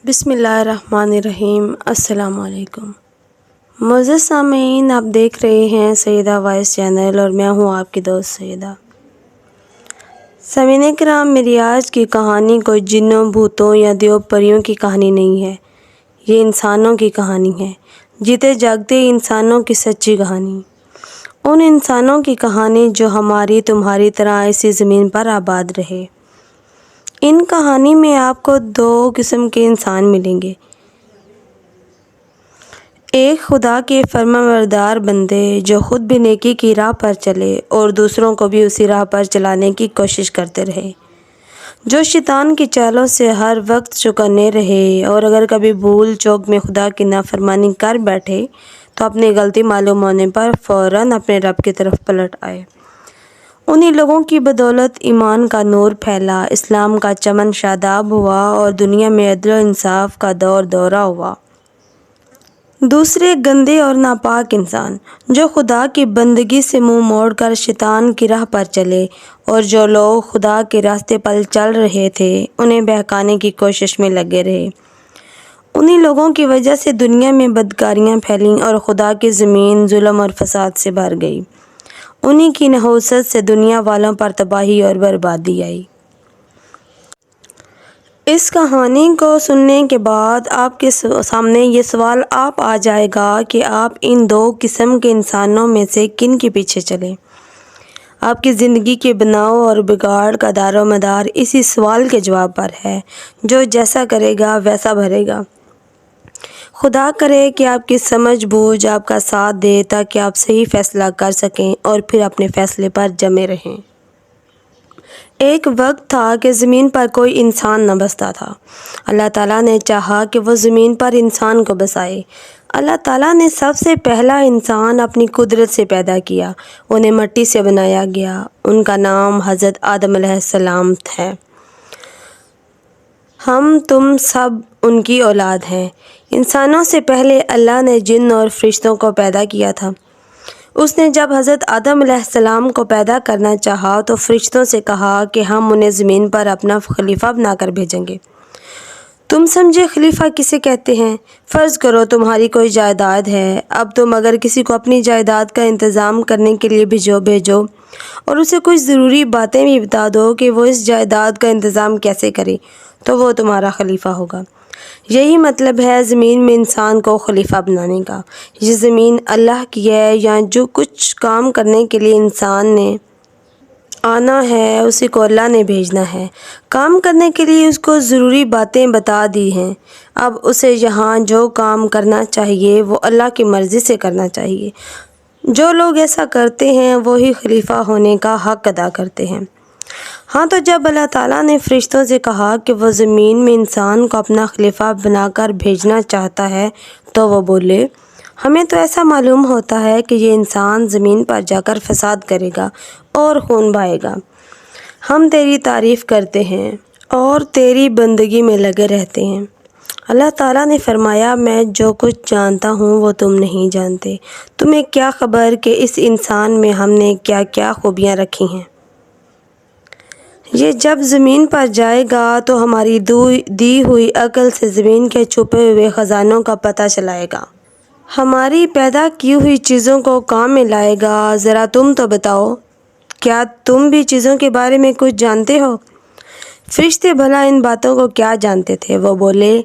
بسم اللہ الرحمن الرحیم۔ السلام علیکم معزز سامعین، آپ دیکھ رہے ہیں سیدہ وائس چینل اور میں ہوں آپ کی دوست سیدہ۔ سامعین کرام، میری آج کی کہانی کوئی جنوں، بھوتوں یا دیو پریوں کی کہانی نہیں ہے، یہ انسانوں کی کہانی ہے، جیتے جاگتے انسانوں کی سچی کہانی، ان انسانوں کی کہانی جو ہماری تمہاری طرح اسی زمین پر آباد رہے۔ ان کہانی میں آپ کو دو قسم کے انسان ملیں گے، ایک خدا کے فرمانبردار بندے جو خود بھی نیکی کی راہ پر چلے اور دوسروں کو بھی اسی راہ پر چلانے کی کوشش کرتے رہے، جو شیطان کی چالوں سے ہر وقت چوکنے رہے اور اگر کبھی بھول چوک میں خدا کی نافرمانی کر بیٹھے تو اپنی غلطی معلوم ہونے پر فوراً اپنے رب کی طرف پلٹ آئے۔ انہی لوگوں کی بدولت ایمان کا نور پھیلا، اسلام کا چمن شاداب ہوا اور دنیا میں عدل و انصاف کا دور دورہ ہوا۔ دوسرے گندے اور ناپاک انسان جو خدا کی بندگی سے منہ موڑ کر شیطان کی راہ پر چلے، اور جو لوگ خدا کے راستے پر چل رہے تھے انہیں بہکانے کی کوشش میں لگے رہے۔ انہی لوگوں کی وجہ سے دنیا میں بدکاریاں پھیلیں اور خدا کی زمین ظلم اور فساد سے بھر گئی۔ انہی کی نحوست سے دنیا والوں پر تباہی اور بربادی آئی۔ اس کہانی کو سننے کے بعد آپ کے سامنے یہ سوال آ جائے گا کہ آپ ان دو قسم کے انسانوں میں سے کن کے پیچھے چلیں۔ آپ کی زندگی کے بناؤ اور بگاڑ کا دار و مدار اسی سوال کے جواب پر ہے، جو جیسا کرے گا ویسا بھرے گا۔ خدا کرے کہ آپ کی سمجھ بوجھ آپ کا ساتھ دے تاکہ آپ صحیح فیصلہ کر سکیں اور پھر اپنے فیصلے پر جمے رہیں۔ ایک وقت تھا کہ زمین پر کوئی انسان نہ بستا تھا۔ اللہ تعالیٰ نے چاہا کہ وہ زمین پر انسان کو بسائے۔ اللہ تعالیٰ نے سب سے پہلا انسان اپنی قدرت سے پیدا کیا، انہیں مٹی سے بنایا گیا۔ ان کا نام حضرت آدم علیہ السلام ہے۔ ہم تم سب ان کی اولاد ہیں۔ انسانوں سے پہلے اللہ نے جن اور فرشتوں کو پیدا کیا تھا۔ اس نے جب حضرت آدم علیہ السلام کو پیدا کرنا چاہا تو فرشتوں سے کہا کہ ہم انہیں زمین پر اپنا خلیفہ بنا کر بھیجیں گے۔ تم سمجھے خلیفہ کسے کہتے ہیں؟ فرض کرو تمہاری کوئی جائیداد ہے، اب تم اگر کسی کو اپنی جائیداد کا انتظام کرنے کے لیے بھیجو اور اسے کچھ ضروری باتیں بھی بتا دو کہ وہ اس جائیداد کا انتظام کیسے کرے تو وہ تمہارا خلیفہ ہوگا۔ یہی مطلب ہے زمین میں انسان کو خلیفہ بنانے کا۔ یہ زمین اللہ کی ہے، یا جو کچھ کام کرنے کے لیے انسان نے آنا ہے اسی کو اللہ نے بھیجنا ہے۔ کام کرنے کے لیے اس کو ضروری باتیں بتا دی ہیں، اب اسے یہاں جو کام کرنا چاہیے وہ اللہ کی مرضی سے کرنا چاہیے۔ جو لوگ ایسا کرتے ہیں وہی خلیفہ ہونے کا حق ادا کرتے ہیں۔ ہاں، تو جب اللہ تعالیٰ نے فرشتوں سے کہا کہ وہ زمین میں انسان کو اپنا خلیفہ بنا کر بھیجنا چاہتا ہے تو وہ بولے، ہمیں تو ایسا معلوم ہوتا ہے کہ یہ انسان زمین پر جا کر فساد کرے گا اور خون بہائے گا۔ ہم تیری تعریف کرتے ہیں اور تیری بندگی میں لگے رہتے ہیں۔ اللہ تعالیٰ نے فرمایا، میں جو کچھ جانتا ہوں وہ تم نہیں جانتے۔ تمہیں کیا خبر کہ اس انسان میں ہم نے کیا کیا خوبیاں رکھی ہیں۔ یہ جب زمین پر جائے گا تو ہماری دی ہوئی عقل سے زمین کے چھپے ہوئے خزانوں کا پتہ چلائے گا، ہماری پیدا کی ہوئی چیزوں کو کام میں لائے گا۔ ذرا تم تو بتاؤ، کیا تم بھی چیزوں کے بارے میں کچھ جانتے ہو؟ فرشتے بھلا ان باتوں کو کیا جانتے تھے؟ وہ بولے،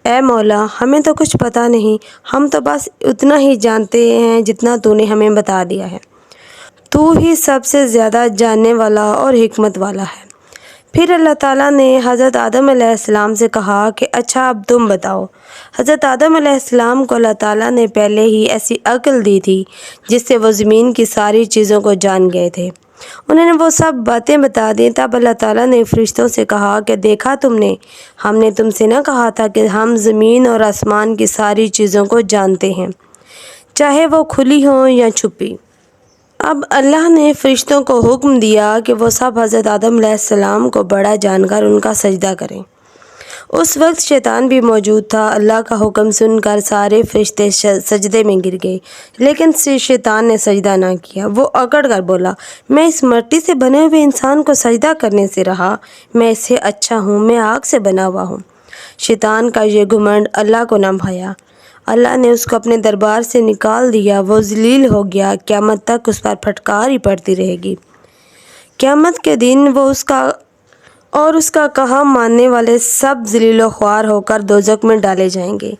اے مولا، ہمیں تو کچھ پتہ نہیں، ہم تو بس اتنا ہی جانتے ہیں جتنا تو نے ہمیں بتا دیا ہے۔ تو ہی سب سے زیادہ جاننے والا اور حکمت والا ہے۔ پھر اللہ تعالیٰ نے حضرت آدم علیہ السلام سے کہا کہ اچھا اب تم بتاؤ۔ حضرت آدم علیہ السلام کو اللہ تعالیٰ نے پہلے ہی ایسی عقل دی تھی جس سے وہ زمین کی ساری چیزوں کو جان گئے تھے۔ انہوں نے وہ سب باتیں بتا دیں۔ تب اللہ تعالیٰ نے فرشتوں سے کہا کہ دیکھا تم نے، ہم نے تم سے نہ کہا تھا کہ ہم زمین اور آسمان کی ساری چیزوں کو جانتے ہیں، چاہے وہ کھلی ہوں یا چھپی۔ اب اللہ نے فرشتوں کو حکم دیا کہ وہ سب حضرت آدم علیہ السلام کو بڑا جان کر ان کا سجدہ کریں۔ اس وقت شیطان بھی موجود تھا۔ اللہ کا حکم سن کر سارے فرشتے سجدے میں گر گئے، لیکن شیطان نے سجدہ نہ کیا۔ وہ اکڑ کر بولا، میں اس مٹی سے بنے ہوئے انسان کو سجدہ کرنے سے رہا، میں اس سے اچھا ہوں، میں آگ سے بنا ہوا ہوں۔ شیطان کا یہ گھمنڈ اللہ کو نہ بھایا، اللہ نے اس کو اپنے دربار سے نکال دیا، وہ ذلیل ہو گیا، قیامت تک اس پر پھٹکار ہی پڑتی رہے گی۔ قیامت کے دن وہ اس کا کہا ماننے والے سب ذلیل و خوار ہو کر دوزخ میں ڈالے جائیں گے۔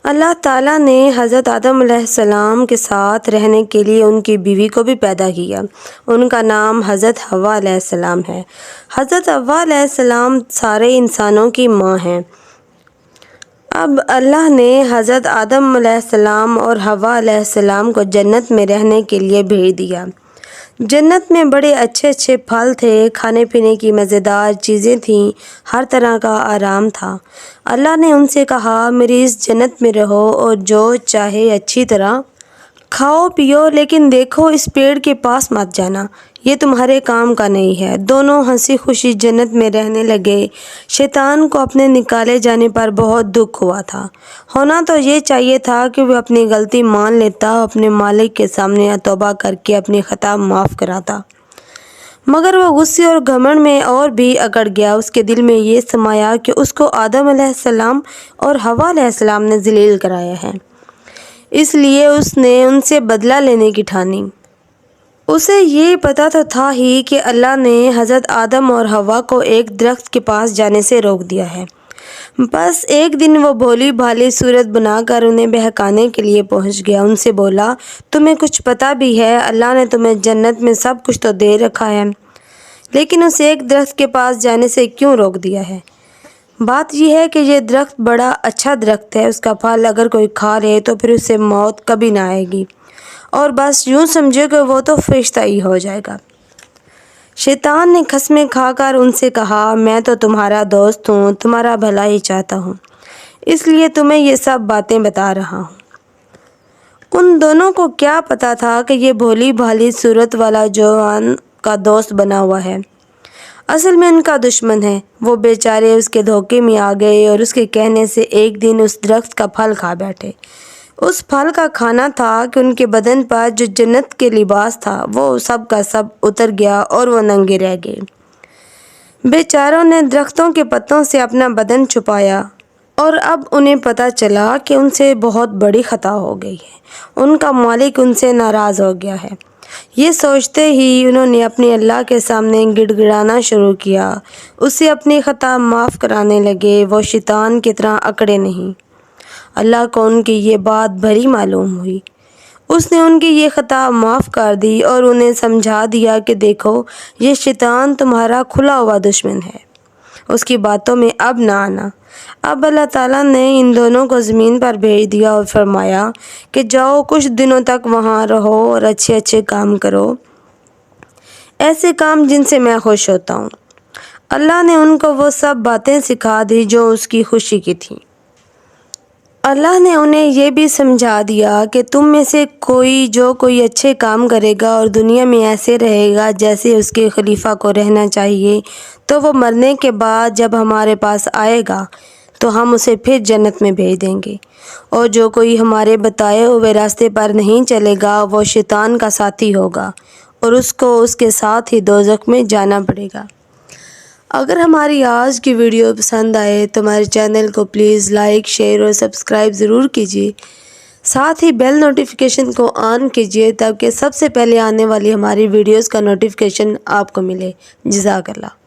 اللہ تعالیٰ نے حضرت آدم علیہ السلام کے ساتھ رہنے کے لیے ان کی بیوی کو بھی پیدا کیا۔ ان کا نام حضرت حوا علیہ السلام ہے۔ حضرت حوا علیہ السلام سارے انسانوں کی ماں ہیں۔ اب اللہ نے حضرت آدم علیہ السلام اور حوا علیہ السلام کو جنت میں رہنے کے لیے بھیج دیا۔ جنت میں بڑے اچھے اچھے پھل تھے، کھانے پینے کی مزیدار چیزیں تھیں، ہر طرح کا آرام تھا۔ اللہ نے ان سے کہا، میری اس جنت میں رہو اور جو چاہے اچھی طرح کھاؤ پیو، لیکن دیکھو اس پیڑ کے پاس مت جانا، یہ تمہارے کام کا نہیں ہے۔ دونوں ہنسی خوشی جنت میں رہنے لگے۔ شیطان کو اپنے نکالے جانے پر بہت دکھ ہوا تھا۔ ہونا تو یہ چاہیے تھا کہ وہ اپنی غلطی مان لیتا، اپنے مالک کے سامنے توبہ کر کے اپنی خطا معاف کراتا، مگر وہ غصے اور گھمنڈ میں اور بھی اکڑ گیا۔ اس کے دل میں یہ سمایا کہ اس کو آدم علیہ السلام اور حوا علیہ السلام نے ذلیل کرایا ہے، اس لیے اس نے ان سے بدلہ لینے کی ٹھانی۔ اسے یہ پتہ تو تھا ہی کہ اللہ نے حضرت آدم اور حوا کو ایک درخت کے پاس جانے سے روک دیا ہے۔ بس ایک دن وہ بھولی بھالی صورت بنا کر انہیں بہکانے کے لیے پہنچ گیا۔ ان سے بولا، تمہیں کچھ پتہ بھی ہے اللہ نے تمہیں جنت میں سب کچھ تو دے رکھا ہے، لیکن اس ایک درخت کے پاس جانے سے کیوں روک دیا ہے؟ بات یہ ہے کہ یہ درخت بڑا اچھا درخت ہے، اس کا پھل اگر کوئی کھا لے تو پھر اسے موت کبھی نہ آئے گی، اور بس یوں سمجھو کہ وہ تو فرشتہ ہی ہو جائے گا۔ شیطان نے قسمیں کھا کر ان سے کہا، میں تو تمہارا دوست ہوں، تمہارا بھلا ہی چاہتا ہوں، اس لیے تمہیں یہ سب باتیں بتا رہا ہوں۔ ان دونوں کو کیا پتا تھا کہ یہ بھولی بھالی صورت والا جوان کا دوست بنا ہوا ہے، اصل میں ان کا دشمن ہے۔ وہ بیچارے اس کے دھوکے میں آ گئے اور اس کے کہنے سے ایک دن اس درخت کا پھل کھا بیٹھے۔ اس پھل کا کھانا تھا کہ ان کے بدن پر جو جنت کے لباس تھا وہ سب کا سب اتر گیا اور وہ ننگے رہ گئے۔ بیچاروں نے درختوں کے پتوں سے اپنا بدن چھپایا، اور اب انہیں پتہ چلا کہ ان سے بہت بڑی خطا ہو گئی ہے، ان کا مالک ان سے ناراض ہو گیا ہے۔ یہ سوچتے ہی انہوں نے اپنے اللہ کے سامنے گڑ گڑانا شروع کیا، اسے اپنی خطا معاف کرانے لگے۔ وہ شیطان کی طرح اکڑے نہیں۔ اللہ کو ان کی یہ بات بھلی معلوم ہوئی، اس نے ان کی یہ خطا معاف کر دی اور انہیں سمجھا دیا کہ دیکھو یہ شیطان تمہارا کھلا ہوا دشمن ہے، اس کی باتوں میں اب نہ آنا۔ اب اللہ تعالیٰ نے ان دونوں کو زمین پر بھیج دیا اور فرمایا کہ جاؤ کچھ دنوں تک وہاں رہو اور اچھے اچھے کام کرو، ایسے کام جن سے میں خوش ہوتا ہوں۔ اللہ نے ان کو وہ سب باتیں سکھا دی جو اس کی خوشی کی تھیں۔ اللہ نے انہیں یہ بھی سمجھا دیا کہ تم میں سے کوئی اچھے کام کرے گا اور دنیا میں ایسے رہے گا جیسے اس کے خلیفہ کو رہنا چاہیے، تو وہ مرنے کے بعد جب ہمارے پاس آئے گا تو ہم اسے پھر جنت میں بھیج دیں گے، اور جو کوئی ہمارے بتائے ہوئے راستے پر نہیں چلے گا وہ شیطان کا ساتھی ہوگا اور اس کو اس کے ساتھ ہی دوزخ میں جانا پڑے گا۔ اگر ہماری آج کی ویڈیو پسند آئے تو ہمارے چینل کو پلیز لائک، شیئر اور سبسکرائب ضرور کیجیے، ساتھ ہی بیل نوٹیفیکیشن کو آن کیجیے تاکہ سب سے پہلے آنے والی ہماری ویڈیوز کا نوٹیفیکیشن آپ کو ملے۔ جزاک اللہ۔